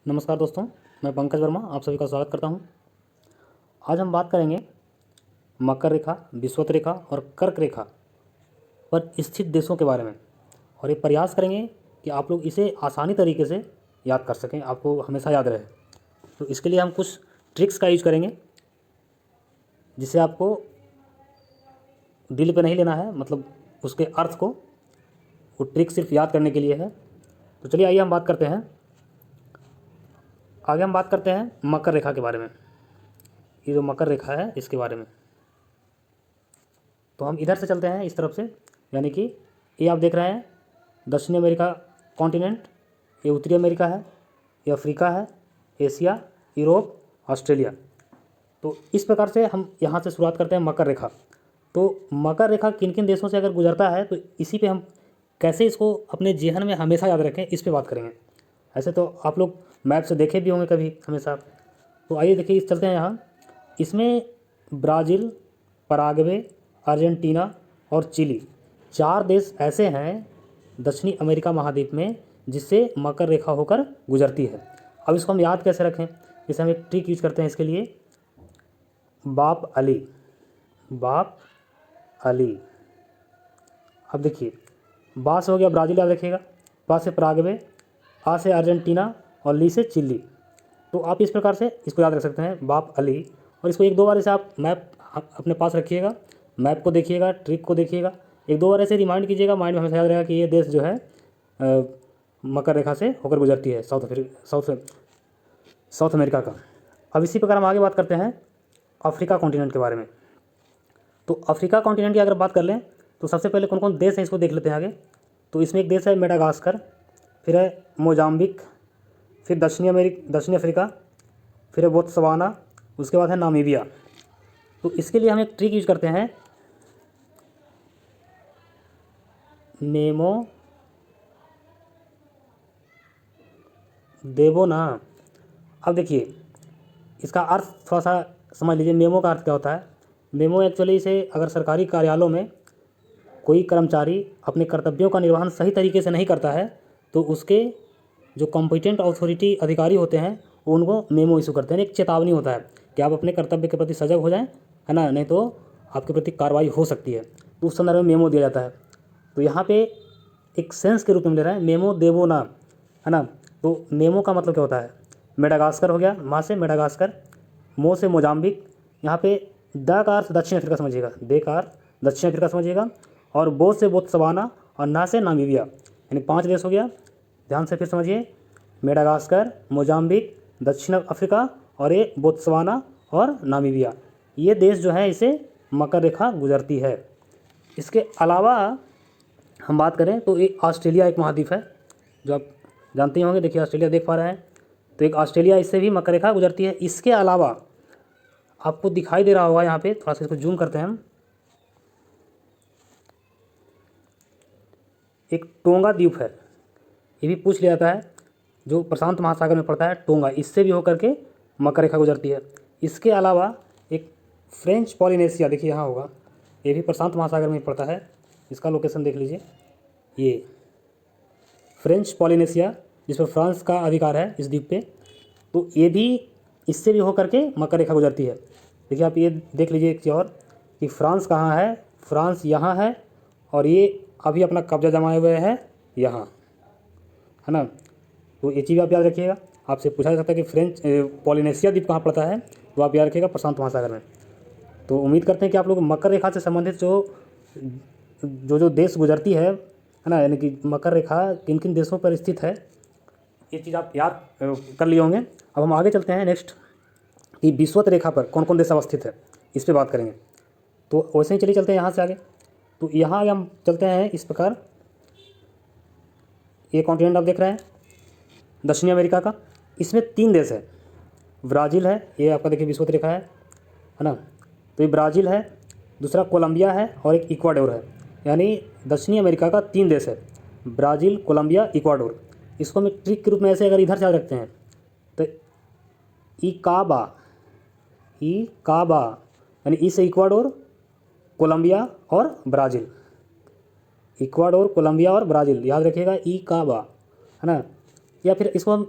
नमस्कार दोस्तों, मैं पंकज वर्मा आप सभी का स्वागत करता हूं। आज हम बात करेंगे मकर रेखा, विषुवत रेखा और कर्क रेखा पर स्थित देशों के बारे में, और ये प्रयास करेंगे कि आप लोग इसे आसानी तरीके से याद कर सकें, आपको हमेशा याद रहे। तो इसके लिए हम कुछ ट्रिक्स का यूज करेंगे, जिसे आपको दिल पे नहीं लेना है, मतलब उसके अर्थ को, वो ट्रिक सिर्फ याद करने के लिए है। तो चलिए आइए हम बात करते हैं। आगे हम बात करते हैं मकर रेखा के बारे में। ये जो मकर रेखा है इसके बारे में, तो हम इधर से चलते हैं इस तरफ से, यानी कि ये आप देख रहे हैं दक्षिण अमेरिका कॉन्टिनेंट, ये उत्तरी अमेरिका है, ये अफ्रीका है, एशिया, यूरोप, ऑस्ट्रेलिया। तो इस प्रकार से हम यहाँ से शुरुआत करते हैं मकर रेखा। तो मकर रेखा किन किन देशों से अगर गुजरता है, तो इसी पे हम कैसे इसको अपने जेहन में हमेशा याद रखें, इस पे बात करेंगे। ऐसे तो आप लोग मैप से देखे भी होंगे कभी हमेशा। तो आइए देखिए, इस चलते हैं यहाँ। इसमें ब्राज़ील, पराग्वे, अर्जेंटीना और चिली, 4 देश ऐसे हैं दक्षिणी अमेरिका महाद्वीप में जिससे मकर रेखा होकर गुजरती है। अब इसको हम याद कैसे रखें, इसे हम एक ट्रिक यूज करते हैं इसके लिए। बाप अली, बाप अली। अब देखिए, बा से हो गया ब्राज़ील, याद रखिएगा, पा से पराग्वे, आ से अर्जेंटीना और ली से चिली। तो आप इस प्रकार से इसको याद रख सकते हैं, बाप अली। और इसको एक दो बार ऐसे आप मैप अपने पास रखिएगा, मैप को देखिएगा, ट्रिक को देखिएगा, एक दो बार ऐसे रिमाइंड कीजिएगा, माइंड में हमेशा याद रहेगा कि ये देश जो है मकर रेखा से होकर गुजरती है, साउथ अमेरिका का। अब इसी प्रकार हम आगे बात करते हैं अफ्रीका कॉन्टिनेंट के बारे में। तो अफ्रीका कॉन्टिनेंट की अगर बात कर लें तो सबसे पहले कौन कौन देश हैं इसको देख लेते हैं आगे। तो इसमें एक देश है मेडागास्कर, फिर है मोजाम्बिक, फिर दक्षिणी अफ्रीका, फिर है बोत्सवाना, उसके बाद है नामीबिया। तो इसके लिए हम एक ट्रिक यूज करते हैं, नेमो देवो ना। अब देखिए, इसका अर्थ थोड़ा सा समझ लीजिए। मेमो का अर्थ क्या होता है? मेमो एक्चुअली इसे अगर सरकारी कार्यालयों में कोई कर्मचारी अपने कर्तव्यों का निर्वहन सही तरीके से नहीं करता है, तो उसके जो कॉम्पिटेंट अथॉरिटी अधिकारी होते हैं वो उनको मेमो इशू करते हैं। एक चेतावनी होता है कि आप अपने कर्तव्य के प्रति सजग हो जाएं, है ना, नहीं तो आपके प्रति कार्रवाई हो सकती है। तो उस संदर्भ में मेमो दिया जाता है। तो यहाँ पे एक सेंस के रूप में ले रहा है, मेमो देवो ना, है ना। तो मेमो का मतलब क्या होता है? मेडागास्कर हो गया, माँ से मेडागास्कर, मो से मोजाम्बिक, यहाँ पे द का अर्थ दक्षिण अफ्रीका समझिएगा, दे का अर्थ दक्षिण अफ्रीका समझिएगा, और बो से बोत्सवाना और ना से नामीबिया, यानी 5 देश हो गया। ध्यान से फिर समझिए, मेडागास्कर, मोजाम्बिक, दक्षिण अफ्रीका और ये बोत्सवाना और नामीबिया, ये देश जो है इसे मकर रेखा गुजरती है। इसके अलावा हम बात करें तो ये ऑस्ट्रेलिया एक महाद्वीप है, जो आप जानते ही होंगे। देखिए ऑस्ट्रेलिया देख पा रहे हैं, तो एक ऑस्ट्रेलिया, इससे भी मकर रेखा गुजरती है। इसके अलावा आपको दिखाई दे रहा होगा यहाँ पे, थोड़ा सा इसको जूम करते हैं हम, एक टोंगा द्वीप है, ये भी पूछ लिया जाता है, जो प्रशांत महासागर में पड़ता है, टोंगा, इससे भी होकर के मकर रेखा गुजरती है। इसके अलावा एक फ्रेंच पॉलिनेशिया, देखिए यहाँ होगा, ये भी प्रशांत महासागर में पड़ता है। इसका लोकेशन देख लीजिए, ये फ्रेंच पॉलिनेशिया, जिस पर फ्रांस का अधिकार है इस द्वीप पे, तो ये भी इससे भी होकर के मकर रेखा गुजरती है। देखिए आप ये देख लीजिए एक चीज़ और, कि फ्रांस कहाँ है, फ्रांस यहाँ है, और ये अभी अपना कब्जा जमाए हुए है यहाँ, है ना। तो ये चीज़ आप याद रखिएगा। आपसे पूछा जा सकता है कि फ्रेंच पॉलिनेशिया द्वीप कहाँ पड़ता है, तो आप याद रखिएगा प्रशांत महासागर में। तो उम्मीद करते हैं कि आप लोग मकर रेखा से संबंधित जो देश गुजरती है ना, यानी कि मकर रेखा किन किन देशों पर स्थित है, ये चीज़ आप याद कर लिए होंगे। अब हम आगे चलते हैं नेक्स्ट, कि विषुवत रेखा पर कौन कौन देश अवस्थित है, इस पर बात करेंगे। तो वैसे ही चलिए चलते हैं यहाँ से आगे। तो यहाँ आगे हम चलते हैं इस प्रकार, ये कॉन्टिनेंट आप देख रहे हैं दक्षिणी अमेरिका का, इसमें 3 देश है। ब्राज़ील है, ये आपका देखिए विषुवत रेखा है ना। तो ये ब्राज़ील है, दूसरा कोलंबिया है, और एक इक्वाडोर है। यानी दक्षिणी अमेरिका का 3 देश है, ब्राज़ील, कोलंबिया, इक्वाडोर। इसको हम एक ट्रिक के रूप में ऐसे अगर इधर से याद रखते हैं, तो इकाबा, यानी ई से इक्वाडोर, कोलंबिया और ब्राज़ील, इक्वाडोर, कोलंबिया और ब्राज़ील, याद रखिएगा, इकाबा, है ना। या फिर इसको हम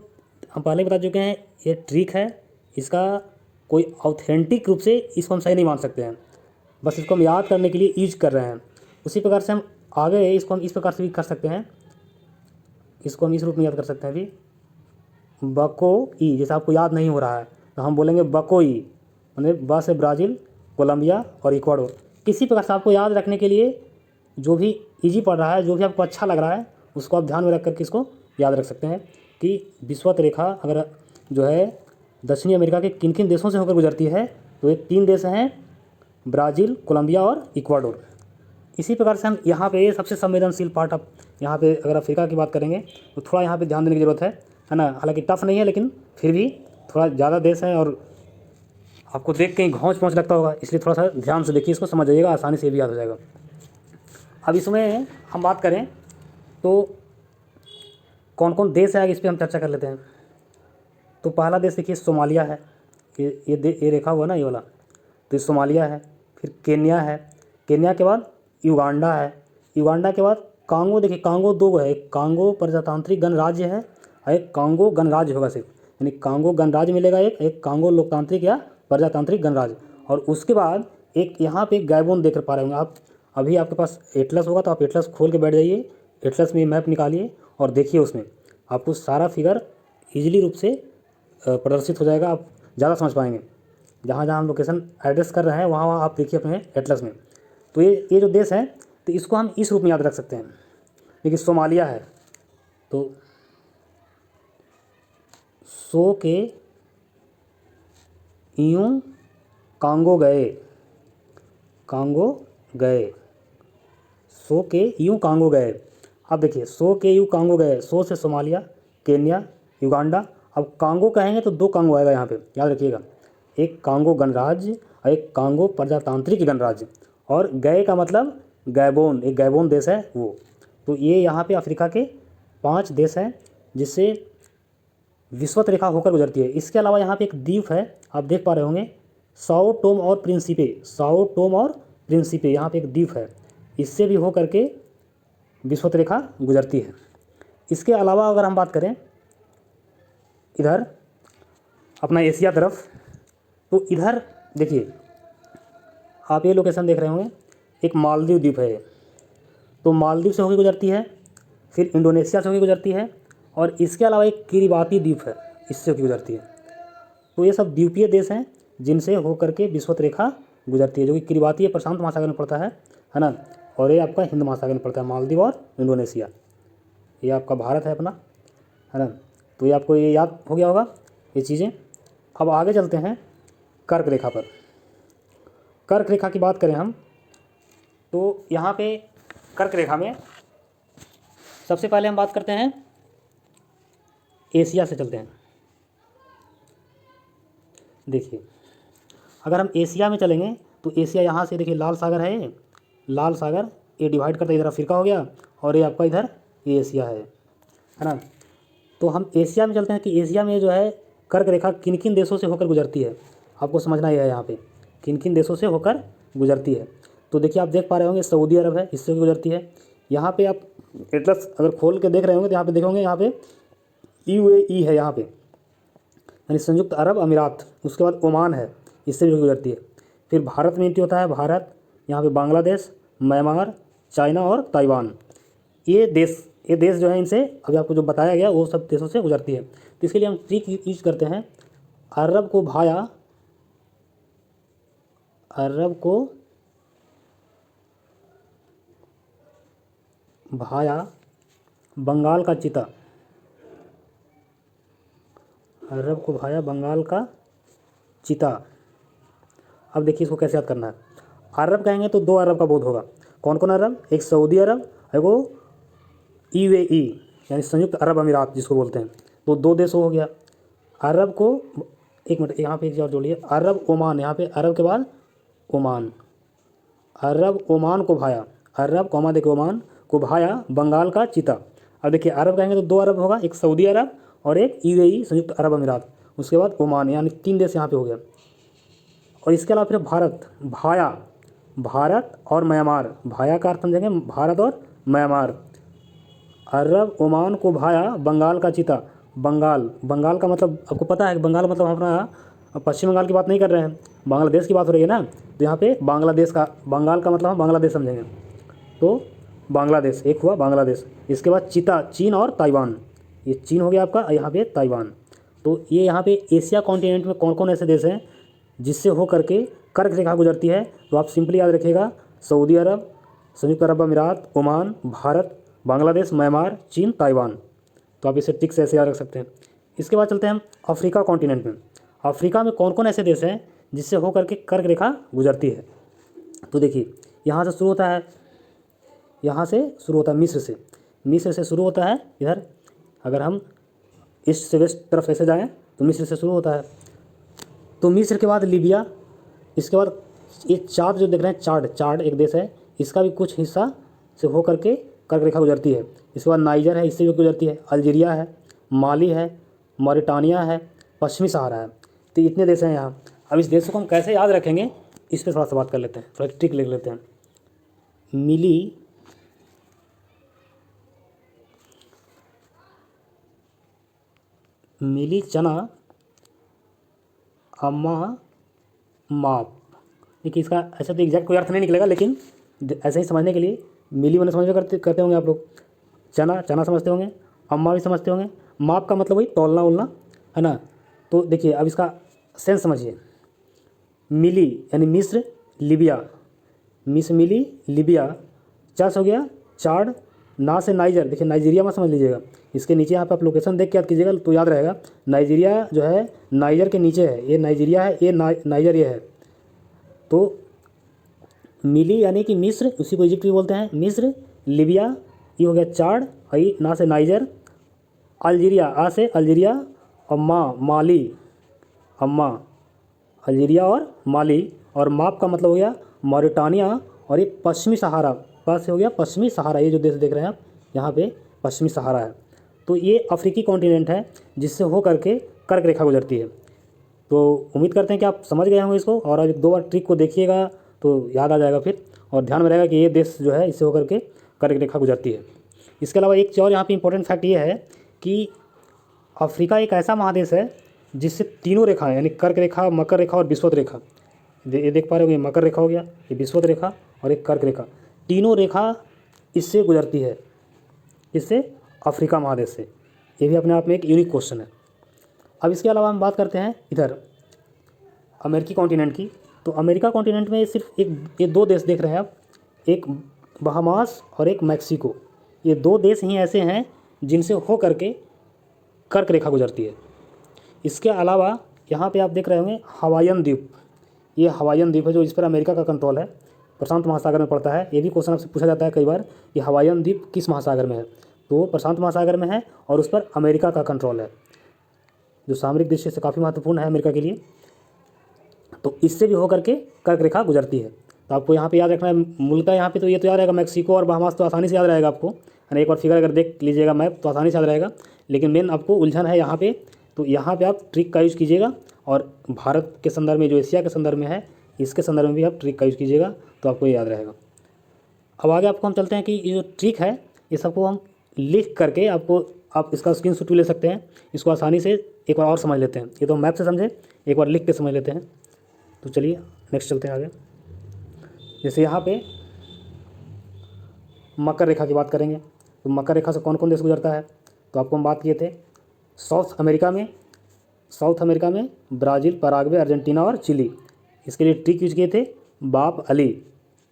हम पहले बता चुके हैं ये ट्रिक है, इसका कोई ऑथेंटिक रूप से इसको हम सही नहीं मान सकते हैं, बस इसको हम याद करने के लिए यूज कर रहे हैं। उसी प्रकार से हम आगे इसको हम इस प्रकार से भी कर सकते हैं, इसको हम इस रूप में याद कर सकते हैं अभी, बकोई। जैसे आपको याद नहीं हो रहा है तो हम बोलेंगे बकोई, मतलब ब से ब्राज़ील, कोलंबिया और इक्वाडोर। किसी प्रकार से आपको याद रखने के लिए जो भी इजी पड़ रहा है, जो भी आपको अच्छा लग रहा है, उसको आप ध्यान में रख करके इसको याद रख सकते हैं कि विषुवत रेखा अगर जो है दक्षिणी अमेरिका के किन किन देशों से होकर गुजरती है, तो ये 3 देश हैं, ब्राज़ील, कोलंबिया और इक्वाडोर। इसी प्रकार से हम यहाँ पे सबसे संवेदनशील पार्ट, अब यहाँ पे अगर अफ्रीका की बात करेंगे तो थोड़ा यहाँ पे ध्यान देने की ज़रूरत है ना। हालांकि टफ नहीं है, लेकिन फिर भी थोड़ा ज़्यादा देश है और आपको देख कहीं घौंच पहुँच लगता होगा, इसलिए थोड़ा सा ध्यान से देखिए, इसको समझ जाइएगा, आसानी से भी याद हो जाएगा। अब इसमें हम बात करें तो कौन कौन देश है, आगे इस पर हम चर्चा कर लेते हैं। तो पहला देश देखिए सोमालिया है, ये रेखा हुआ ना ये वाला, तो ये सोमालिया है। फिर केन्या है, केन्या के बाद युगांडा है, युगांडा के बाद कांगो। देखिए कांगो 2 है, एक कांगो प्रजातांत्रिक गणराज्य है और एक कांगो गणराज्य होगा सिर्फ, यानी कांगो गणराज्य मिलेगा, एक कांगो लोकतांत्रिक या प्रजातांत्रिक गणराज्य। और उसके बाद एक यहाँ पे गैबोन देख पा रहे होंगे आप, अभी आपके पास एटलस होगा तो आप एटलस खोल के बैठ जाइए, एटलस में मैप निकालिए और देखिए, उसमें आपको सारा फिगर ईजिली रूप से प्रदर्शित हो जाएगा, आप ज़्यादा समझ पाएंगे। जहाँ जहाँ हम लोकेशन एड्रेस कर रहे हैं वहाँ वहाँ आप देखिए अपने एटलस में। तो ये जो देश है, तो इसको हम इस रूप में याद रख सकते हैं। देखिए सोमालिया है, तो सो के यूं कांगो गए, कांगो गए, सो के यूं कांगो गए। अब देखिए सो के यूं कांगो गए, सो से सोमालिया, केन्या, युगांडा। अब कांगो कहेंगे तो 2 कांगो आएगा यहाँ पे, याद रखिएगा, एक कांगो गणराज्य और एक कांगो प्रजातांत्रिक गणराज्य। और गए का मतलब गैबोन, एक गैबोन देश है वो। तो ये यहाँ पे अफ्रीका के 5 देश हैं जिससे विषुवत रेखा होकर गुजरती है। इसके अलावा यहाँ पे एक द्वीप है, आप देख पा रहे होंगे, साओ टोम और प्रिंसिपे, साओ टोम और प्रिंसिपे, यहाँ पे एक द्वीप है, इससे भी हो करके विषुवत रेखा गुजरती है। इसके अलावा अगर हम बात करें इधर अपना एशिया तरफ, तो इधर देखिए आप ये लोकेशन देख रहे होंगे, एक मालदीव द्वीप है, तो मालदीव से होकर गुजरती है, फिर इंडोनेशिया से होकर गुजरती है, और इसके अलावा एक किरिबाती द्वीप है, इससे होकर गुजरती है। तो ये सब द्वीपीय देश हैं जिनसे होकर के विषुवत रेखा गुजरती है, जो कि किरिबाती प्रशांत महासागर में पड़ता है ना, और ये आपका हिंद महासागर में पड़ता है, मालदीव और इंडोनेशिया। ये आपका भारत है अपना, है ना। तो ये आपको ये याद हो गया होगा ये चीज़ें। अब आगे चलते हैं कर्क रेखा पर। कर्क रेखा की बात करें हम, तो यहाँ पे कर्क रेखा में सबसे पहले हम बात करते हैं एशिया से, चलते हैं। देखिए अगर हम एशिया में चलेंगे तो एशिया यहाँ से देखिए लाल सागर है, लाल सागर ये डिवाइड करता है, इधर अफ्रीका हो गया और ये आपका इधर ये एशिया है ना। तो हम एशिया में चलते हैं कि एशिया में जो है कर्क रेखा किन किन देशों से होकर गुजरती है, आपको समझना ही है यहाँ पे किन किन देशों से होकर गुजरती है। तो देखिए आप देख पा रहे होंगे सऊदी अरब है, इससे भी गुजरती है। यहाँ पे आप एटलस अगर खोल के देख रहे होंगे तो यहाँ पे देखोगे, यहाँ पे UAE है, यहाँ पे यानी संयुक्त अरब अमीरात। उसके बाद ओमान है, इससे भी गुजरती है। फिर भारत में एंट्री होता है, भारत, यहाँ पे बांग्लादेश, म्यांमार, चाइना और ताइवान। ये देश जो है इनसे अभी आपको जो बताया गया वो सब देशों से गुजरती है। तो इसके लिए हम ट्रिक यूज करते हैं, अरब को भाया बंगाल का चिता, अरब को भाया बंगाल का चिता। अब देखिए इसको कैसे याद करना है। अरब कहेंगे तो 2 अरब का बोध होगा, कौन कौन अरब, एक सऊदी अरब है वो UAE यानी संयुक्त अरब अमीरात जिसको बोलते हैं, तो 2 देश हो गया। अरब को एक मिनट यहाँ पे एक और जोड़िए, अरब ओमान, यहाँ पे अरब के बाद ओमान, अरब ओमान को भाया, अरब कौमा देखिए ओमान को भाया बंगाल का चिता। अब देखिए अरब कहेंगे तो 2 अरब होगा, एक सऊदी अरब और एक UAE संयुक्त अरब अमीरात, उसके बाद ओमान, यानी 3 देश यहाँ पे हो गया। और इसके अलावा फिर भारत और म्यांमार, भाया का अर्थ समझेंगे भारत और म्यांमार। अरब ओमान को भाया बंगाल का चिता, बंगाल, बंगाल का मतलब आपको पता है कि बंगाल मतलब अपना पश्चिम बंगाल की बात नहीं कर रहे हैं, बांग्लादेश की बात हो रही है ना। तो यहाँ पे बांग्लादेश का, बंगाल का मतलब हम बांग्लादेश समझेंगे। तो बांग्लादेश एक हुआ बांग्लादेश। इसके बाद चीन और ताइवान, ये चीन हो गया आपका, यहाँ पे ताइवान। तो ये यहाँ पे एशिया कॉन्टिनेंट में कौन कौन ऐसे देश हैं जिससे हो करके कर्क रेखा गुजरती है। तो आप सिंपली याद रखिएगा, सऊदी अरब, संयुक्त अरब अमीरात, ओमान, भारत, बांग्लादेश, म्यांमार, चीन, ताइवान। तो आप इसे टिक से ऐसे याद रख सकते हैं। इसके बाद चलते हैं हम अफ्रीका कॉन्टिनेंट में। अफ्रीका में कौन कौन ऐसे देश हैं जिससे हो करके कर्क रेखा गुजरती है। तो देखिए, यहाँ से शुरू होता है, यहाँ से शुरू होता है मिस्र से, मिस्र से शुरू होता है इधर। अगर हम ईस्ट से वेस्ट तरफ ऐसे जाएँ तो मिस्र से शुरू होता है। तो मिस्र के बाद लीबिया, इसके बाद ये चार्ट जो देख रहे हैं, चार्ट एक देश है, इसका भी कुछ हिस्सा से हो करके कर्क रेखा गुजरती है। इसके बाद नाइजर है, इससे भी गुजरती है। अल्जीरिया है, माली है, मॉरिटानिया है, पश्चिमी सहारा है। तो इतने देश हैं यहाँ। अब इस देशों को हम कैसे याद रखेंगे, इस पर थोड़ा सा बात कर लेते हैं, थोड़ा ट्रिक लिख लेते हैं। मिली चना अम्मा माप। देखिए, इसका ऐसा तो एग्जैक्ट कोई अर्थ नहीं निकलेगा, लेकिन ऐसे ही समझने के लिए मिली मैंने समझ में करते होंगे आप लोग। चना समझते होंगे, अम्मा भी समझते होंगे। माप का मतलब वही तौलना उलना, है ना। तो देखिए, अब इसका सेंस समझिए। मिली यानी मिस्र, लीबिया, मिस्र, मिली, लीबिया। हो गया चाड, ना से नाइजर, देखिए नाइजीरिया में समझ लीजिएगा। इसके नीचे यहाँ पे आप लोकेशन देख के याद कीजिएगा तो याद रहेगा। नाइजीरिया जो है नाइजर के नीचे है, ये नाइजीरिया है, ये नाइजर ये है। तो मिली यानी कि मिस्र, उसी को इजिप्ट भी बोलते हैं। मिस्र, लीबिया, ये हो गया चाड, आई ना से नाइजर। अल्जीरिया, आ से अल्जीरिया, और माली, अम्मा, अल्जीरिया और माली। और माप का मतलब हो गया मॉरिटानिया, और ये पश्चिमी सहारा, पास से हो गया पश्चिमी सहारा। ये जो देश देख रहे हैं आप, यहाँ पे पश्चिमी सहारा है। तो ये अफ्रीकी कॉन्टिनेंट है जिससे हो करके कर्क रेखा गुजरती है। तो उम्मीद करते हैं कि आप समझ गए होंगे इसको, और अब एक दो बार ट्रिक को देखिएगा तो याद आ जाएगा फिर, और ध्यान में रहेगा कि ये देश जो है इससे होकर के कर्क रेखा गुजरती है। इसके अलावा एक चीज़ और यहाँ पे इंपॉर्टेंट फैक्ट ये है कि अफ्रीका एक ऐसा महादेश है जिससे तीनों रेखाएं यानी कर्क रेखा, मकर रेखा और विषुवत रेखा, ये देख पा रहे होंगे, मकर रेखा हो गया, ये विषुवत रेखा और एक कर्क रेखा, तीनों रेखा इससे गुजरती है, इससे अफ्रीका महादेश से। ये भी अपने आप में एक यूनिक क्वेश्चन है। अब इसके अलावा हम बात करते हैं इधर अमेरिकी कॉन्टिनेंट की। तो अमेरिका कॉन्टिनेंट में सिर्फ ये दो देश देख रहे हैं आप, एक बहामास और एक मैक्सिको। ये दो देश ही ऐसे हैं जिनसे हो करके कर्क रेखा गुजरती है। इसके अलावा यहाँ पे आप देख रहे होंगे हवाईयन द्वीप, ये हवाईयन द्वीप है जो इस पर अमेरिका का कंट्रोल है, प्रशांत महासागर में पड़ता है। ये भी क्वेश्चन आपसे पूछा जाता है कई बार, ये हवाईयन द्वीप किस महासागर में है, तो प्रशांत महासागर में है, और उस पर अमेरिका का कंट्रोल है, जो सामरिक दृष्टि से काफ़ी महत्वपूर्ण है अमेरिका के लिए। तो इससे भी होकर के कर्क रेखा गुजरती है। तो आपको यहाँ पे याद रखना है, मूलतः यहाँ पे तो ये तो याद रहेगा, मैक्सिको और बहामास तो आसानी से याद रहेगा आपको, है ना। एक बार फिगर अगर देख लीजिएगा मैप तो आसानी से याद रहेगा, लेकिन मेन आपको उलझन है यहाँ पे। तो यहाँ पे आप ट्रिक का यूज़ कीजिएगा, और भारत के संदर्भ में जो एशिया के संदर्भ में है, इसके संदर्भ में भी आप ट्रिक का यूज़ कीजिएगा, तो आपको ये याद रहेगा। अब आगे आपको हम चलते हैं कि ये जो ट्रिक है ये सबको हम लिख करके आपको, आप इसका स्क्रीनशॉट भी ले सकते हैं, इसको आसानी से एक बार और समझ लेते हैं। ये तो मैप से समझे, एक बार लिख के समझ लेते हैं। तो चलिए नेक्स्ट चलते हैं आगे। जैसे यहाँ पे मकर रेखा की बात करेंगे, तो मकर रेखा से कौन कौन देश गुजरता है, तो आपको हम बात किए थे साउथ अमेरिका में ब्राज़ील, पराग्वे, अर्जेंटीना और चिली। इसके लिए ट्रिक यूज किए थे बाप अली।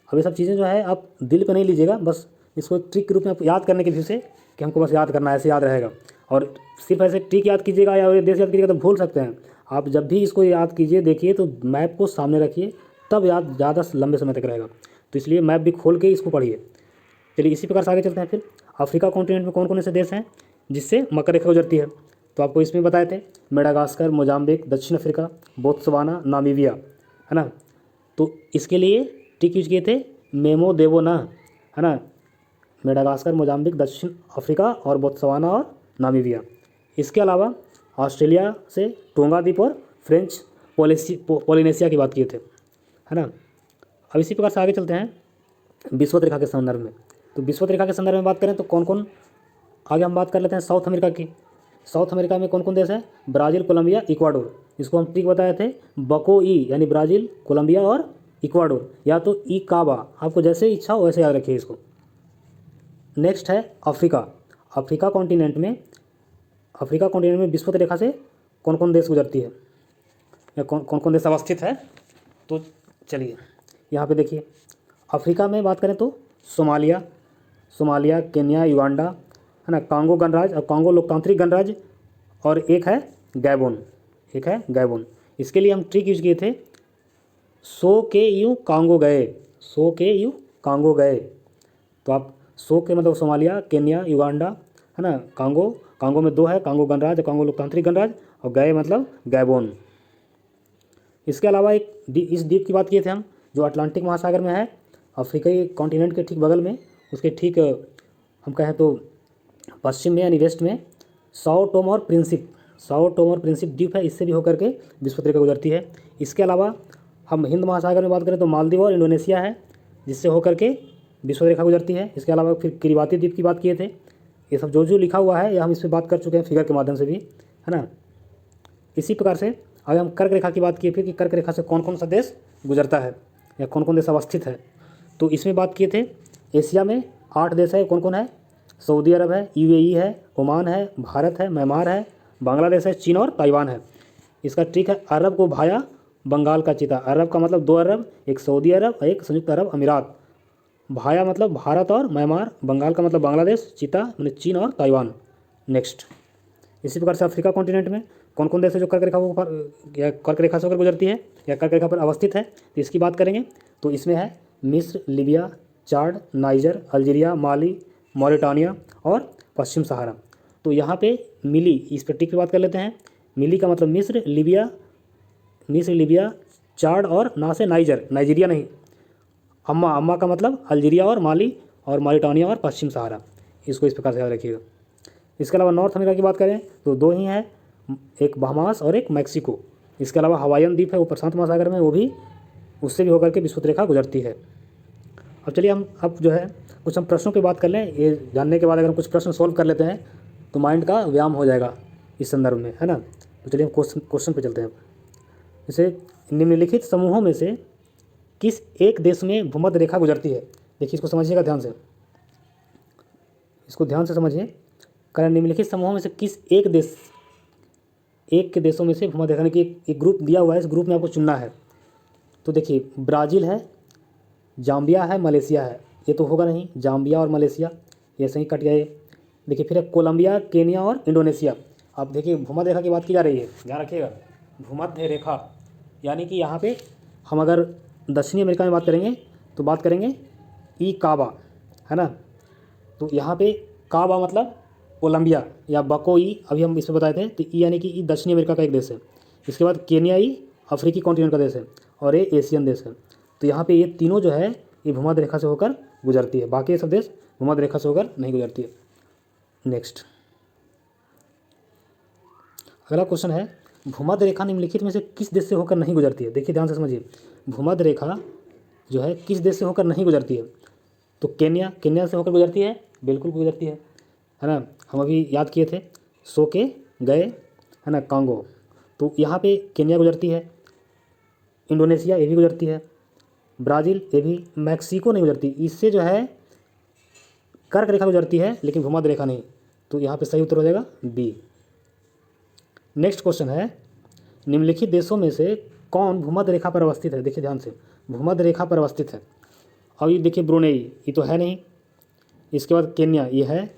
अब ये सब चीज़ें जो है आप दिल पे नहीं लीजिएगा, बस इसको एक ट्रिक के रूप में आप याद करने के वजह से कि हमको बस याद करना है, ऐसे याद रहेगा। और सिर्फ ऐसे ट्रिक याद कीजिएगा या देश याद कीजिएगा तो भूल सकते हैं आप। जब भी इसको याद कीजिए, देखिए तो मैप को सामने रखिए, तब याद ज़्यादा लंबे समय तक रहेगा। तो इसलिए मैप भी खोल के इसको पढ़िए। चलिए इसी प्रकार से आगे चलते हैं। फिर अफ्रीका कॉन्टिनेंट में कौन कौन से देश हैं जिससे मकर रेखा गुजरती है, तो आपको इसमें बताए थे मेडागास्कर, मोजाम्बिक, दक्षिण अफ्रीका, बोत्सवाना, नामीबिया, है ना। तो इसके लिए ट्रिक यूज किए थे मेमो देवो ना, है ना। मेडागास्कर, मोजाम्बिक, दक्षिण अफ्रीका और बोत्सवाना और नामीबिया। इसके अलावा ऑस्ट्रेलिया से टोंगा द्वीप और फ्रेंच पोलिनेशिया की बात किए थे, है ना। अब इसी प्रकार से आगे चलते हैं विषुवत रेखा के संदर्भ में। तो विषुवत रेखा के संदर्भ में बात करें तो कौन कौन, आगे हम बात कर लेते हैं साउथ अमेरिका की। साउथ अमेरिका में कौन कौन देश है? Brazil, Colombia, Ecuador. इसको हम ट्रिक बताए थे, बको ई यानी ब्राज़ील, कोलंबिया और इक्वाडोर, या तो ई काबा, आपको जैसे इच्छा हो वैसे याद रखिए इसको। नेक्स्ट है अफ्रीका। अफ्रीका कॉन्टिनेंट में विषुवत रेखा से कौन कौन देश गुजरती है, या कौन कौन देश अवस्थित है? तो चलिए यहाँ पे देखिए, अफ्रीका में बात करें तो सोमालिया, केन्या, युगांडा, है ना, कांगो गणराज्य और कांगो लोकतांत्रिक गणराज्य, और एक है गैबोन। इसके लिए हम ट्रिक यूज किए थे, सो के यू कांगो गए। तो आप सो के मतलब सोमालिया, केन्या, युगांडा, है ना, कांगो में 2 है, कांगो गणराज्य, कांगो लोकतांत्रिक गणराज्य, और गए मतलब गैबोन। इसके अलावा इस द्वीप की बात किए थे हम, जो अटलांटिक महासागर में है, अफ्रीकी कॉन्टिनेंट के ठीक बगल में, उसके ठीक हम कहें तो पश्चिम में यानी वेस्ट में साओ टोम और प्रिंसिप द्वीप है, इससे भी होकर के विषुवत रेखा गुजरती है। इसके अलावा हम हिंद महासागर में बात करें तो मालदीव और इंडोनेशिया है, जिससे होकर के विषुवत रेखा गुजरती है। इसके अलावा फिर किरिबाती द्वीप की बात किए थे। ये सब जो लिखा हुआ है, ये हम इस पर बात कर चुके हैं फिगर के माध्यम से भी, है ना। इसी प्रकार से अगर हम कर्क रेखा की बात किए फिर कि कर्क रेखा से कौन कौन सा देश गुजरता है या कौन कौन देश अवस्थित है, तो इसमें बात किए थे एशिया में 8 देश है। कौन कौन है? सऊदी अरब है, यूएई है, ओमान है, भारत है, म्यांमार है, बांग्लादेश है, चीन और ताइवान है। इसका ट्रिक है, अरब को भाया बंगाल का चिता। अरब का मतलब 2 अरब, एक सऊदी अरब और एक संयुक्त अरब अमीरात। भाया मतलब भारत और म्यांमार, बंगाल का मतलब बांग्लादेश, चिता मतलब चीन और ताइवान। नेक्स्ट, इसी प्रकार से अफ्रीका कॉन्टिनेंट में कौन कौन देश है जो कर्क रेखा से होकर गुजरती है या कर्क रेखा पर अवस्थित है, तो इसकी बात करेंगे तो इसमें है मिस्र, लीबिया, चाड, नाइजर, अल्जीरिया, माली, मॉरिटानिया और पश्चिम सहारा। तो यहाँ पे मिली, इस पर टिक की बात कर लेते हैं। मिली का मतलब मिस्र, लीबिया, चाड और ना से नाइजीरिया नहीं। अम्मा का मतलब अल्जीरिया और माली, और मॉरिटानिया और पश्चिम सहारा। इसको इस प्रकार से याद रखिएगा। इसके अलावा नॉर्थ अमेरिका की बात करें तो 2 ही हैं, एक बहामास और एक मैक्सिको। इसके अलावा हवाईयन द्वीप है, वो प्रशांत महासागर में, वो भी उससे भी होकर के विषुवत रेखा गुजरती है। अब चलिए अब जो है कुछ हम प्रश्नों पे बात कर लें। ये जानने के बाद अगर हम कुछ प्रश्न सॉल्व कर लेते हैं तो माइंड का व्यायाम हो जाएगा इस संदर्भ में, है ना। तो चलिए हम क्वेश्चन पे चलते हैं। जैसे निम्नलिखित समूहों में से किस एक देश में भूमध्य रेखा गुजरती है? देखिए इसको समझिएगा ध्यान से, इसको ध्यान से समझिए। कारण निम्नलिखित समूहों में से किस एक के देशों में से भूमध्य रेखा की एक ग्रुप दिया हुआ है, इस ग्रुप में आपको चुनना है। तो देखिए ब्राज़ील है, जाम्बिया है, मलेशिया है। ये तो होगा नहीं, जाम्बिया और मलेशिया ये सही कट गए। देखिए फिर है कोलंबिया, केन्या और इंडोनेशिया। अब देखिए भूमध्य रेखा की बात की जा रही है, ध्यान रखिएगा। भूमध्य रेखा यानी कि यहाँ पे हम अगर दक्षिणी अमेरिका में बात करेंगे तो बात करेंगे ई काबा, है ना। तो यहाँ पे काबा मतलब कोलंबिया या बकोई, अभी हम इसमें बताए थे। तो ई यानी कि ई दक्षिणी अमेरिका का एक देश है। इसके बाद केन्या ई अफ्रीकी कॉन्टिनेंट का देश है और ये एशियन देश है। तो यहाँ पे ये तीनों जो है ये भूमध्य रेखा से होकर गुजरती है, बाकी ये सब देश भूमध्य रेखा से होकर नहीं गुजरती है। नेक्स्ट, अगला क्वेश्चन है, भूमध्य रेखा निम्नलिखित में से किस देश से होकर नहीं गुजरती है? देखिए ध्यान से समझिए, भूमध्य रेखा जो है किस देश से होकर नहीं गुजरती है? तो केन्या से होकर गुजरती है, बिल्कुल गुजरती है ना। हम अभी याद किए थे, सो के गए, है ना, कांगो। तो यहाँ पे केन्या गुजरती है, इंडोनेशिया ये भी गुजरती है, ब्राज़ील ये भी, मैक्सिको नहीं गुजरती। इससे जो है कर्क रेखा गुजरती है लेकिन भूमध्य रेखा नहीं। तो यहाँ पे सही उत्तर हो जाएगा बी। नेक्स्ट क्वेश्चन है, निम्नलिखित देशों में से कौन भूमध्य रेखा पर अवस्थित है? देखिए ध्यान से, भूमध्य रेखा पर अवस्थित है। अब ये देखिए ब्रुनेई ये तो है नहीं, इसके बाद केन्या ये है,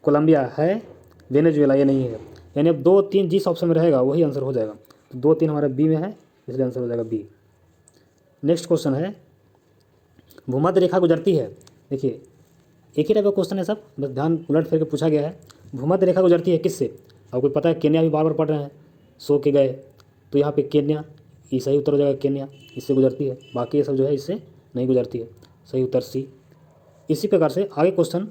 कोलंबिया है, वेनेजुएला ये नहीं है। यानी अब 2, 3 जिस ऑप्शन में रहेगा वही आंसर हो जाएगा। तो 2, 3 हमारा बी में है, इसलिए आंसर हो जाएगा बी। नेक्स्ट क्वेश्चन है, भूमध्य रेखा गुजरती है। देखिए एक ही टाइप का क्वेश्चन है सब, बस ध्यान उलट फिर के पूछा गया है। भूमध्य रेखा गुजरती है किससे? आपको पता है, केन्या भी बार बार पढ़ रहे हैं, सो के गए। तो यहाँ पे केन्या, ये सही उत्तर हो जाएगा, केन्या इससे गुजरती है, बाकी ये सब जो है इससे नहीं गुजरती है। सही उत्तर सी। इसी प्रकार से आगे क्वेश्चन,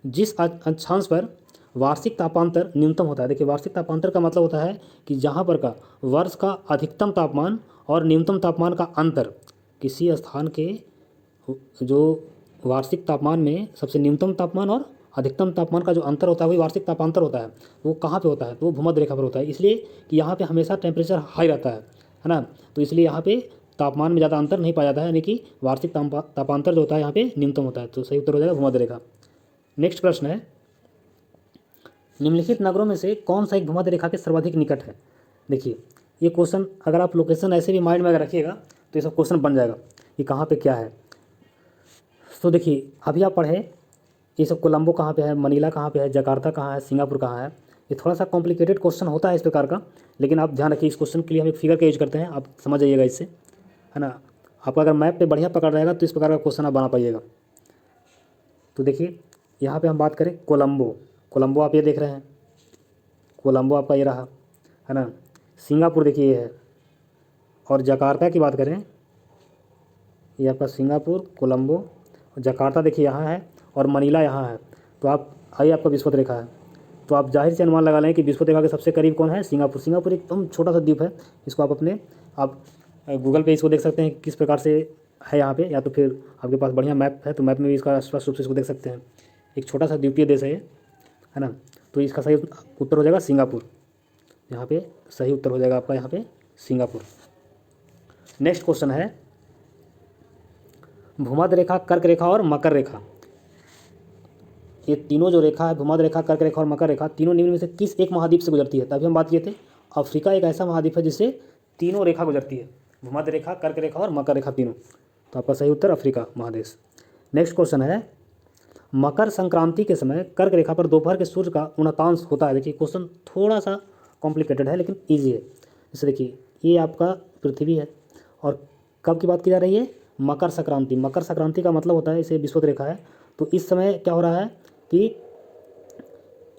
जिस अक्षांश पर वार्षिक तापांतर न्यूनतम होता है। देखिए वार्षिक तापांतर का मतलब होता है कि जहाँ पर का वर्ष का अधिकतम तापमान और न्यूनतम तापमान का अंतर, किसी स्थान के जो वार्षिक तापमान में सबसे न्यूनतम तापमान और अधिकतम तापमान का जो अंतर होता है वही वार्षिक तापांतर होता है। वो कहाँ पे होता है? तो वो भूमध्य रेखा पर होता है, इसलिए कि यहाँ पे हमेशा टेम्परेचर हाई रहता है ना। तो इसलिए यहाँ पे तापमान में ज़्यादा अंतर नहीं पाया जाता है, यानी कि वार्षिक तापांतर जो होता है यहाँ पे न्यूनतम होता है। तो सही उत्तर हो जाएगा भूमध्य रेखा। नेक्स्ट प्रश्न है, निम्नलिखित नगरों में से कौन सा एक भूमध्य रेखा के सर्वाधिक निकट है? देखिए ये क्वेश्चन अगर आप लोकेशन ऐसे भी माइंड में अगर रखिएगा तो ये सब क्वेश्चन बन जाएगा कि कहाँ पे क्या है। तो देखिए अभी आप पढ़े ये सब, कोलंबो कहाँ पे है, मनीला कहाँ पे है, जकार्ता कहाँ है, सिंगापुर कहाँ है। ये थोड़ा सा कॉम्प्लिकेटेड क्वेश्चन होता है इस प्रकार का, लेकिन आप ध्यान रखिए इस क्वेश्चन के लिए हम एक फिगर का यूज करते हैं, आप समझ जाइएगा इससे, है ना। आपका अगर मैप पे बढ़िया पकड़ रहेगा तो इस प्रकार का क्वेश्चन आप बना पाइएगा। तो देखिए यहाँ पे हम बात करें कोलंबो, कोलंबो आप ये देख रहे हैं, कोलंबो आपका ये रहा, है ना। सिंगापुर देखिए ये है, और जकार्ता की बात करें ये आपका सिंगापुर, कोलंबो, जकार्ता देखिए यहाँ है, और मनीला यहाँ है। तो आप आइए आपका विषुवत रेखा है, तो आप जाहिर से अनुमान लगा लें कि विषुवत रेखा के सबसे करीब कौन है? सिंगापुर। सिंगापुर एकदम छोटा सा द्वीप है, इसको आप गूगल पे इसको देख सकते हैं किस प्रकार से है यहाँ पे, या तो फिर आपके पास बढ़िया मैप है तो मैप में भी इसका स्पष्ट रूप से इसको देख सकते हैं। एक छोटा सा द्वीपीय देश है ये, है ना। तो इसका सही उत्तर हो जाएगा सिंगापुर। यहाँ पे सही उत्तर हो जाएगा आपका यहाँ पे सिंगापुर। नेक्स्ट क्वेश्चन है, भूमध्य रेखा, कर्क रेखा और मकर रेखा, ये तीनों जो रेखा है, भूमध्य रेखा, कर्क रेखा और मकर रेखा, तीनों निम्न में से किस एक महाद्वीप से गुजरती है? तभी हम बात किए थे, अफ्रीका एक ऐसा महाद्वीप है जिससे तीनों रेखा गुजरती है, भूमध्य रेखा, कर्क रेखा और मकर रेखा तीनों। तो आपका सही उत्तर अफ्रीका महादेश। नेक्स्ट क्वेश्चन है, मकर संक्रांति के समय कर्क रेखा पर दोपहर के सूर्य का उन्नतांश होता है। देखिए क्वेश्चन थोड़ा सा कॉम्प्लिकेटेड है लेकिन ईजी है। जैसे देखिए ये आपका पृथ्वी है, और कब की बात की जा रही है? मकर संक्रांति। मकर संक्रांति का मतलब होता है, इसे विषुवत रेखा है। तो इस समय क्या हो रहा है कि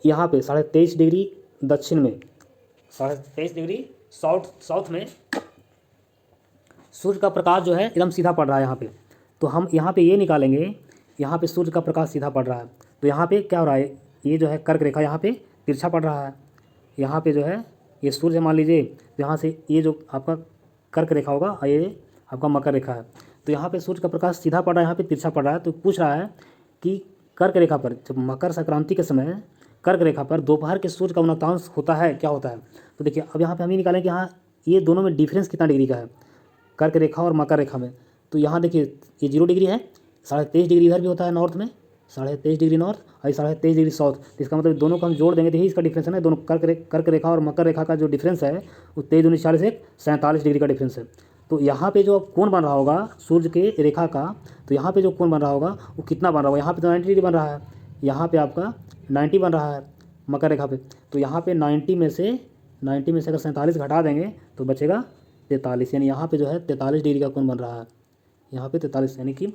यहाँ पे 23.5 डिग्री दक्षिण में, 23.5 डिग्री साउथ में सूर्य का प्रकाश जो है एकदम सीधा पड़ रहा है यहाँ पे। तो हम यहाँ पे ये निकालेंगे, यहाँ पे सूर्य का प्रकाश सीधा पड़ रहा है, तो यहाँ पे क्या हो रहा है, ये जो है कर्क रेखा यहाँ पे तिरछा पड़ रहा है, यहाँ पे जो है ये सूर्य मान लीजिए, यहाँ से ये जो आपका कर्क रेखा होगा और ये आपका मकर रेखा है, तो यहाँ पे सूर्य का प्रकाश सीधा पड़ रहा है, यहाँ पे तिरछा पड़ रहा है। तो पूछ रहा है कि कर्क रेखा पर, जब मकर संक्रांति के समय कर्क रेखा पर दोपहर के सूर्य का उन्नतांश होता है, क्या होता है? तो देखिए अब यहाँ पे हम ये निकालें कि हाँ ये दोनों में डिफरेंस कितना डिग्री का है, कर्क रेखा और मकर रेखा में। तो यहाँ देखिए ये 0 डिग्री है, 23.5 डिग्री इधर भी होता है नॉर्थ में, 23.5 डिग्री नॉर्थ और 23.5 डिग्री साउथ। तो इसका मतलब दोनों को हम जोड़ देंगे तो यही इसका डिफरेंस है ना, दोनों कर्क रेखा और मकर रेखा का जो डिफरेंस है वो 23 40 एक 47 डिग्री का डिफरेंस है। तो यहाँ पे जो कोण बन रहा होगा सूर्य के रेखा का, तो यहाँ पे जो कोण बन रहा होगा वो कितना बन रहा होगा? यहाँ पे तो 90 डिग्री बन रहा है, यहाँ पे आपका 90 बन रहा है मकर रेखा पे। तो यहाँ पे 90 में से अगर 47 घटा देंगे तो बचेगा 43, यानी यहाँ पे जो है 43 डिग्री का कोण बन रहा है, यहाँ पे 43, यानी कि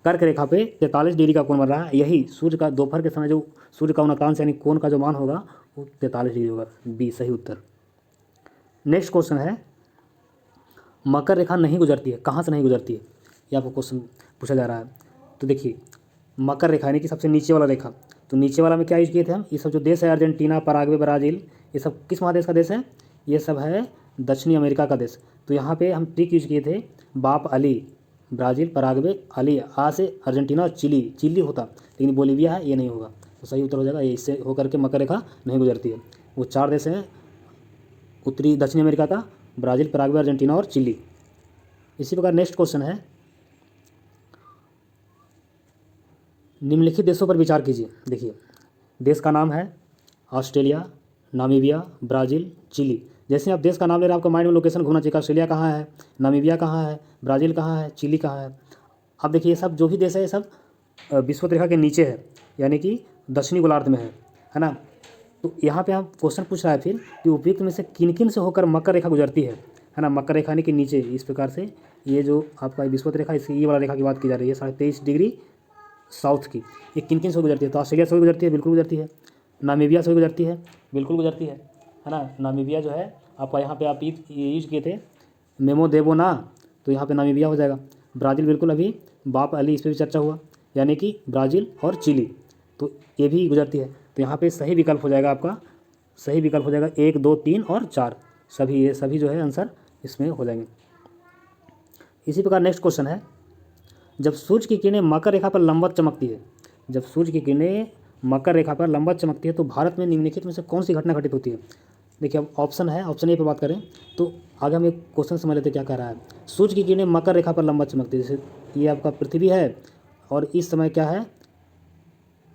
कर्क रेखा पे 43 डिग्री का कोण बन रहा है। यही सूर्य का दोपहर के समय जो सूर्य का उन्नतांश यानी कोण का जो मान होगा वो 43 डिग्री होगा, बी सही उत्तर। नेक्स्ट क्वेश्चन है, मकर रेखा नहीं गुजरती है, कहाँ से नहीं गुजरती है, ये आपको क्वेश्चन पूछा जा रहा है। तो देखिए मकर रेखा यानी कि सबसे नीचे वाला रेखा, तो नीचे वाला में क्या यूज किए थे हम? ये सब जो देश है अर्जेंटीना, पराग्वे, ब्राज़ील, ये सब किस महादेश का देश है? ये सब है दक्षिणी अमेरिका का देश। तो यहाँ पे हम ट्रिक यूज किए थे, बाप अली, ब्राज़ील, पराग्वे, अली, आ से अर्जेंटीना और चिली होता, लेकिन बोलीविया है, ये नहीं होगा। तो सही उत्तर हो जाएगा ये, इससे होकर के मकर रेखा नहीं गुजरती है। वो 4 देश हैं उत्तरी दक्षिणी अमेरिका का, ब्राज़ील, पराग्वे, अर्जेंटीना और चिली। इसी प्रकार नेक्स्ट क्वेश्चन है, निम्नलिखित देशों पर विचार कीजिए। देखिए देश का नाम है ऑस्ट्रेलिया, नामीबिया, ब्राज़ील, चिली। जैसे आप देश का नाम ले रहे हैं आपका माइंड में लोकेशन घूमना चाहिए, ऑस्ट्रेलिया कहाँ है, नामीबिया कहाँ है, ब्राज़ील कहाँ है, चिली कहाँ है। अब देखिए ये सब जो भी देश है ये सब विषुवत रेखा के नीचे है, यानी कि दक्षिणी गोलार्ध में है ना। तो यहाँ पे हम क्वेश्चन पूछ रहा है फिर कि उपयुक्त में से किन किन से होकर मकर रेखा गुजरती है ना। मकर रेखा यानी कि नीचे इस प्रकार से ये जो आपका विषुवत रेखा, इसकी ये वाला रेखा की बात की जा रही है 23.5 डिग्री साउथ की, ये किन किन से गुजरती है? तो ऑस्ट्रेलिया से भी गुजरती है, बिल्कुल गुजरती है। नामीबिया से भी गुजरती है, बिल्कुल गुजरती है ना। नामीबिया जो है आपका यहाँ पे आप ये यूज किए थे मेमो देवो ना, तो यहाँ पे नामीबिया हो जाएगा। ब्राज़ील बिल्कुल अभी बाप अली इस पर भी चर्चा हुआ, यानी कि ब्राज़ील और चिली, तो ये भी गुजरती है। तो यहाँ पे सही विकल्प हो जाएगा आपका, सही विकल्प हो जाएगा 1, 2, 3 और 4, सभी ये सभी जो है आंसर इसमें हो जाएंगे। इसी प्रकार नेक्स्ट क्वेश्चन है, जब सूर्य की किरणें मकर रेखा पर लंबवत चमकती है, जब सूर्य की किरणें मकर रेखा पर लंबवत चमकती है तो भारत में निम्नलिखित में से कौन सी घटना घटित होती है। देखिए अब ऑप्शन है, ऑप्शन ए पर बात करें तो आगे हम एक क्वेश्चन समझ लेते हैं क्या कह रहा है। सूर्य की किरणें मकर रेखा पर लंबवत चमकती है, जैसे ये आपका पृथ्वी है और इस समय क्या है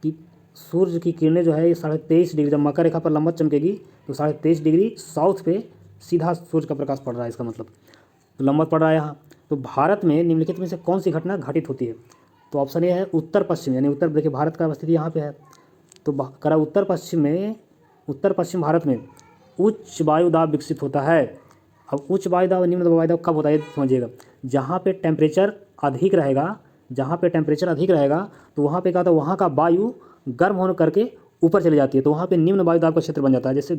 कि सूर्य की किरणें जो है ये 23.5 डिग्री, जब मकर रेखा पर लंबवत चमकेगी तो 23.5 डिग्री साउथ पे सीधा सूर्य का प्रकाश पड़ रहा है, इसका मतलब तो लंबवत पड़ रहा है यहाँ। तो भारत में निम्नलिखित में से कौन सी घटना घटित होती है। तो ऑप्शन ए है उत्तर पश्चिम, यानी उत्तर, देखिए भारत का स्थिति यहाँ पे है तो करा उत्तर पश्चिम भारत में उच्च वायु दाब विकसित होता है। अब उच्च वायु दाब और निम्न वायु दाब कब होता है ये समझिएगा, जहाँ पे टेम्परेचर अधिक रहेगा, जहाँ पे टेम्परेचर अधिक रहेगा तो वहाँ पे क्या होता है, वहाँ का वायु गर्म होने करके ऊपर चली जाती है तो वहाँ पे निम्न वायु दाब का क्षेत्र बन जाता है। जैसे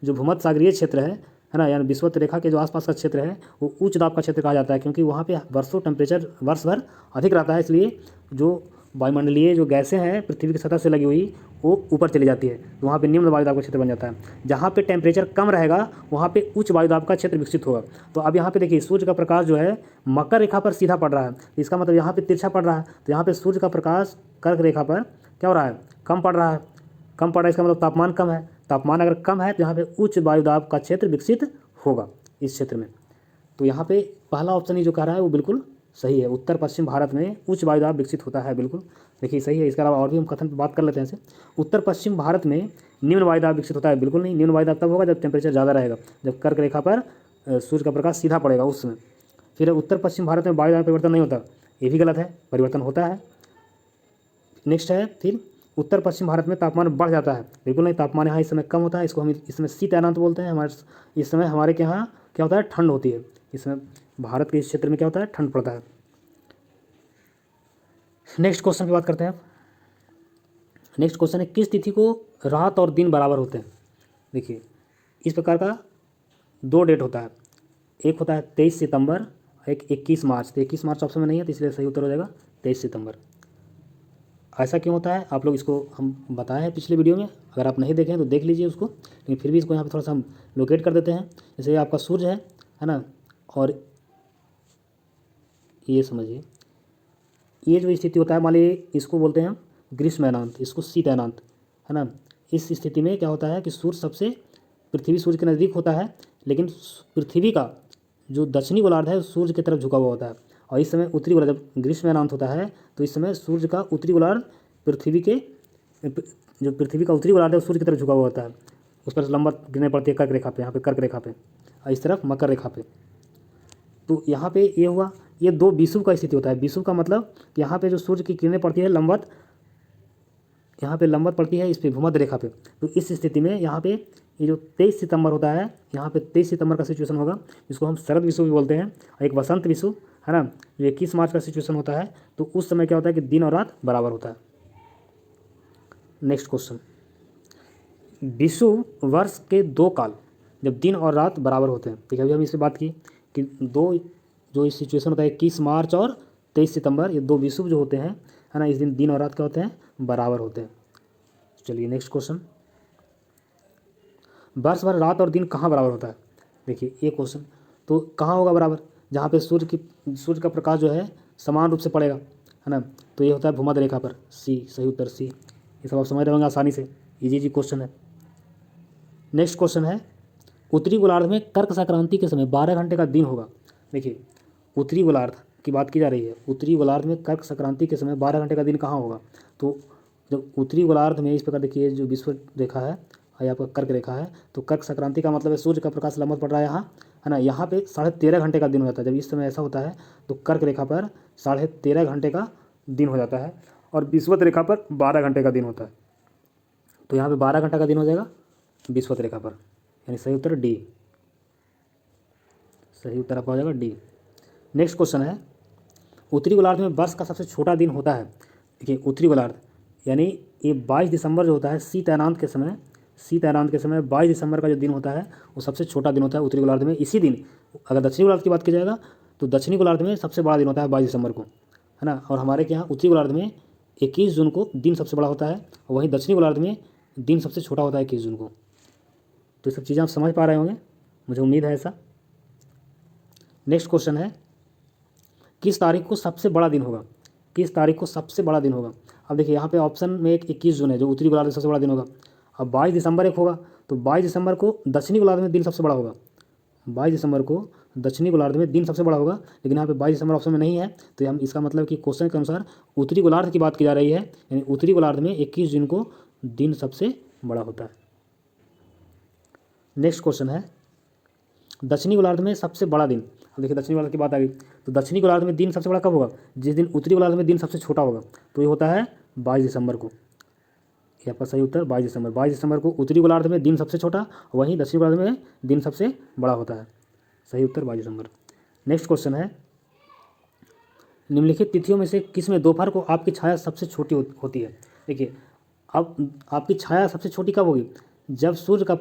जो भूमध्य सागरीय क्षेत्र है ना, यानी विषुवत रेखा के जो आसपास का क्षेत्र है वो उच्च दाब का क्षेत्र कहा जाता है, क्योंकि वहाँ पे वर्षों टेम्परेचर वर्ष भर अधिक रहता है, इसलिए जो वायुमंडलीय जो गैसें हैं पृथ्वी की सतह से लगी हुई वो ऊपर चली जाती है तो वहाँ पे निम्न वायुदाब का क्षेत्र बन जाता है। जहाँ पे टेम्परेचर कम रहेगा वहाँ पे उच्च वायुदाब का क्षेत्र विकसित होगा। तो अब यहाँ पे देखिए सूर्य का प्रकाश जो है मकर रेखा पर सीधा पड़ रहा है, इसका मतलब यहाँ पे तिरछा पड़ रहा है, तो यहाँ पे सूर्य का प्रकाश कर्क रेखा पर क्या हो रहा है, कम पड़ रहा है, कम पड़ रहा है, इसका मतलब तापमान कम है, तापमान अगर कम है तो यहाँ पे उच्च वायुदाब का क्षेत्र विकसित होगा इस क्षेत्र में। तो यहाँ पे पहला ऑप्शन ही जो कह रहा है वो बिल्कुल सही है, उत्तर पश्चिम भारत में उच्च वायुदाब विकसित होता है, बिल्कुल देखिए सही है। इसके अलावा और भी हम कथन पर बात कर लेते हैं ऐसे, उत्तर पश्चिम भारत में निम्न वायुदाब विकसित होता है, बिल्कुल नहीं, निम्न वायुदाब तब होगा जब टेम्परेचर ज़्यादा रहेगा, जब कर्क रेखा पर सूर्य का प्रकाश सीधा पड़ेगा उस समय। फिर उत्तर पश्चिम भारत में वायुदाब परिवर्तन नहीं होता, ये भी गलत है, परिवर्तन होता है। नेक्स्ट है फिर उत्तर पश्चिम भारत में तापमान बढ़ जाता है, बिल्कुल नहीं, तापमान यहाँ इस समय कम होता है, इसको हम इस समय शीत अयनांत बोलते हैं। हमारे इस समय हमारे के यहाँ क्या होता है, ठंड होती है, इस समय भारत के इस क्षेत्र में क्या होता है, ठंड पड़ता है। नेक्स्ट क्वेश्चन की बात करते हैं। नेक्स्ट क्वेश्चन है किस तिथि को रात और दिन बराबर होते हैं। देखिए इस प्रकार का दो डेट होता है, एक होता है 23 सितंबर, एक 21 मार्च। तो 21 मार्च ऑप्शन में नहीं है तो इसलिए सही उत्तर हो जाएगा 23 सितंबर। ऐसा क्यों होता है आप लोग इसको हम बताए हैं पिछले वीडियो में, अगर आप नहीं देखें तो देख लीजिए उसको, लेकिन फिर भी इसको यहाँ पे थोड़ा सा हम लोकेट कर देते हैं। जैसे आपका सूर्य है ना, और ये समझिए ये जो स्थिति होता है, मान लीजिए इसको बोलते हैं हम ग्रीष्म अयनांत, इसको शीत अयनांत, है ना। इस स्थिति में क्या होता है कि सूर्य सबसे पृथ्वी सूर्य के नज़दीक होता है, लेकिन पृथ्वी का जो दक्षिणी गोलार्ध है सूर्य की तरफ झुका हुआ होता है, और इस समय उत्तरी गोलार्ध, जब ग्रीष्म अयनांत होता है तो इस समय सूर्य का उत्तरी गोलार्ध पृथ्वी के जो पृथ्वी का उत्तरी गोलार्ध है सूर्य की तरफ झुका हुआ होता है, उस पर लंबवत गिरने पड़ती है कर्क रेखा पे, यहाँ पे कर्क रेखा पे, और इस तरफ मकर रेखा पे। तो यहाँ पे ये हुआ, ये दो विषुव का स्थिति होता है। विषुव का मतलब कि यहाँ पे जो सूर्य की किरणें पड़ती है लंबवत, यहाँ पे लंबवत पड़ती है इस पे भूमध्य रेखा पे। तो इस स्थिति में यहाँ पे ये जो 23 सितंबर होता है, यहाँ पे 23 सितंबर का सिचुएशन होगा, जिसको हम शरद विषुव भी बोलते हैं, और एक वसंत विषुव, है ना, जो 21 मार्च का सिचुएशन होता है। तो उस समय क्या होता है कि दिन और रात बराबर होता है। नेक्स्ट क्वेश्चन, विषुव वर्ष के दो काल जब दिन और रात बराबर होते हैं। ठीक है, अभी हम इस पर बात की कि दो जो इस सिचुएशन होता है 21 मार्च और 23 सितंबर, ये दो विषुव जो होते हैं, है ना, इस दिन और रात क्या होते हैं, बराबर होते हैं। चलिए नेक्स्ट क्वेश्चन, वर्ष भर रात और दिन कहाँ बराबर होता है। देखिए ये क्वेश्चन, तो कहाँ होगा बराबर, जहाँ पे सूर्य का प्रकाश जो है समान रूप से पड़ेगा, है ना, तो ये होता है भूमध्य रेखा पर, सी, सही उत्तर सी। ये सब आप समझ रहे होंगे आसानी से, इजी क्वेश्चन है। नेक्स्ट क्वेश्चन है, उत्तरी गोलार्ध में कर्क संक्रांति के समय 12 घंटे का दिन होगा। देखिए उत्तरी गोलार्ध की बात की जा रही है, उत्तरी गोलार्ध में कर्क संक्रांति के समय 12 घंटे का दिन कहाँ होगा। तो जब उत्तरी गोलार्ध में इस प्रकार देखिए जो विश्व रेखा है और यहाँ पर कर्क रेखा है, तो कर्क संक्रांति का मतलब है सूर्य का प्रकाश लंबवत पड़ रहा है यहाँ, है ना, यहाँ पे 13.5 घंटे का दिन हो जाता है। जब इस समय ऐसा होता है तो कर्क रेखा पर 13.5 घंटे का दिन हो जाता है, और विषुवत रेखा पर 12 घंटे का दिन होता है। तो यहाँ पे 12 घंटा का दिन हो जाएगा विषुवत रेखा पर, यानी सही उत्तर डी, सही उत्तर आपका हो जाएगा डी। नेक्स्ट क्वेश्चन है, उत्तरी गोलार्ध में वर्ष का सबसे छोटा दिन होता है। देखिए उत्तरी गोलार्ध यानी ये 22 दिसंबर जो होता है शीत अयनांत के समय, 22 दिसंबर का जो दिन होता है वो सबसे छोटा दिन होता है उत्तरी गोलार्ध में। इसी दिन अगर दक्षिणी गोलार्ध की बात की जाएगा तो दक्षिणी गोलार्ध में सबसे बड़ा दिन होता है 22 दिसंबर को, है ना, और हमारे के यहाँ उत्तरी गोलार्ध में 21 जून को दिन सबसे बड़ा होता है, और वहीं दक्षिणी गोलार्ध में दिन सबसे छोटा होता है 21 जून को। तो ये सब चीज़ें आप समझ पा रहे होंगे, मुझे उम्मीद है ऐसा। नेक्स्ट क्वेश्चन है, किस तारीख को सबसे बड़ा दिन होगा, किस तारीख को सबसे बड़ा दिन होगा। अब देखिए यहाँ पे ऑप्शन में एक 21 जून है जो उत्तरी गोलार्ध में सबसे बड़ा दिन होगा। अब 22 दिसंबर एक होगा, तो 22 दिसंबर को दक्षिणी गोलार्ध में दिन सबसे बड़ा होगा। 22 दिसंबर को दक्षिणी गोलार्ध में दिन सबसे बड़ा होगा, लेकिन यहाँ पे 22 दिसंबर ऑप्शन में नहीं है, तो हम इसका मतलब कि क्वेश्चन के अनुसार उत्तरी गोलार्ध की बात की जा रही है, यानी उत्तरी गोलार्ध में 21 जून को दिन सबसे बड़ा होता है। नेक्स्ट क्वेश्चन है दक्षिणी गोलार्ध में सबसे बड़ा दिन। अब देखिए दक्षिणी गोलार्ध की बात आ गई, तो दक्षिणी गोलार्ध में दिन सबसे बड़ा कब होगा? जिस दिन उत्तरी गोलार्ध में दिन सबसे छोटा होगा, तो ये होता है 22 दिसंबर को। ये आपका सही उत्तर 22 दिसंबर। 22 दिसंबर को उत्तरी गोलार्ध में दिन सबसे छोटा, वहीं दक्षिणी गोलार्ध में दिन सबसे बड़ा होता है। सही उत्तर 22 दिसंबर। नेक्स्ट क्वेश्चन है निम्नलिखित तिथियों में से किस में दोपहर को आपकी छाया सबसे छोटी होती है? देखिए अब आपकी छाया सबसे छोटी कब होगी? जब सूर्य का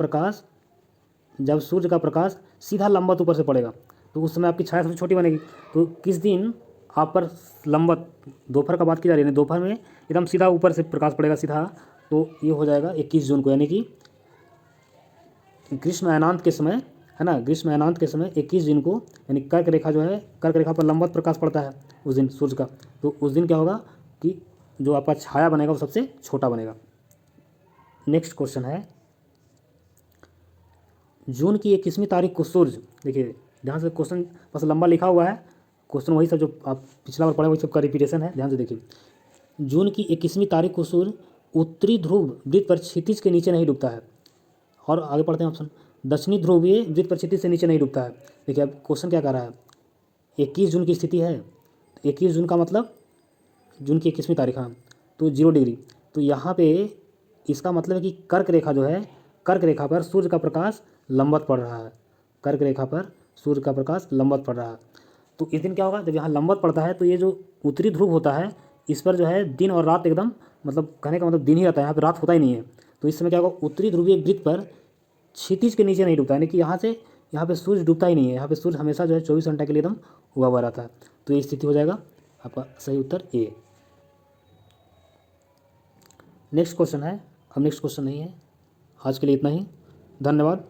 प्रकाश सीधा लंबवत ऊपर से पड़ेगा, तो उस समय आपकी छाया सबसे छोटी बनेगी। तो किस दिन आप पर लंबवत, दोपहर का बात की जा रही है, दोपहर में एकदम सीधा ऊपर से प्रकाश पड़ेगा सीधा, तो ये हो जाएगा 21 जून को, यानी कि ग्रीष्म अयनांत के समय, है ना, ग्रीष्म अयनांत के समय 21 जून को, यानी कर्क रेखा जो है, कर्क रेखा पर लंबवत प्रकाश पड़ता है उस दिन सूर्य का, तो उस दिन क्या होगा कि जो आपका छाया बनेगा वो सबसे छोटा बनेगा। नेक्स्ट क्वेश्चन है जून की 21वीं तारीख को सूर्य, देखिए ध्यान से क्वेश्चन बस लंबा लिखा हुआ है, क्वेश्चन वही सब जो आप पिछला बार पढ़े वही सब का रिपीटेशन है, ध्यान से देखिए। जून की 21वीं तारीख को सूर्य उत्तरी ध्रुव वृत्त पर क्षितिज के नीचे नहीं डूबता है। और आगे पढ़ते हैं ऑप्शन, दक्षिणी ध्रुवीय वृत्त पर क्षितिज से नीचे नहीं डूबता है। देखिए अब क्वेश्चन क्या कह रहा है, 21 जून की स्थिति है, 21 जून का मतलब जून की 21वीं तारीख, हाँ, तो 0 डिग्री, तो यहाँ पे इसका मतलब है कि कर्क रेखा जो है, कर्क रेखा पर सूर्य का प्रकाश लंबवत पड़ रहा है, कर्क रेखा पर सूर्य का प्रकाश लंबवत पड़ रहा है। तो इस दिन क्या होगा, जब यहाँ लंबवत पड़ता है तो ये जो उत्तरी ध्रुव होता है इस पर जो है दिन और रात एकदम, मतलब कहने का मतलब दिन ही रहता है, यहाँ पर रात होता ही नहीं है। तो इस समय क्या होगा, उत्तरी ध्रुवीय वृत्त पर क्षितिज के नीचे नहीं डूबता, यानी कि यहाँ पे सूर्य डूबता ही नहीं है, यहाँ पे सूर्य हमेशा जो है 24 घंटे के लिए एकदम उगा हुआ रहता है। तो ये स्थिति हो जाएगा आपका सही उत्तर ए। नेक्स्ट क्वेश्चन है, अब नेक्स्ट क्वेश्चन नहीं है, आज के लिए इतना ही, धन्यवाद।